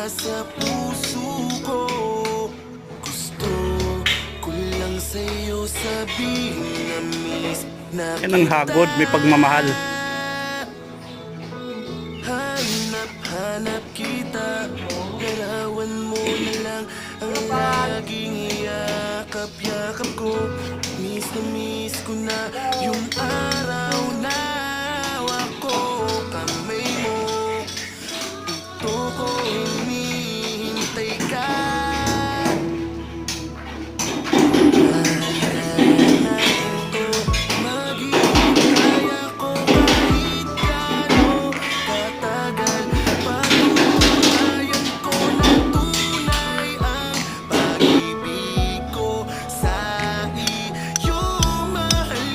sa puso ko. Gusto ko lang sa'yo sabihin na miss na Yan ang hagod, may pagmamahal. Hanap kita, larawan mo na lang ang laging iyakap-yakap ko. Miss na miss ko na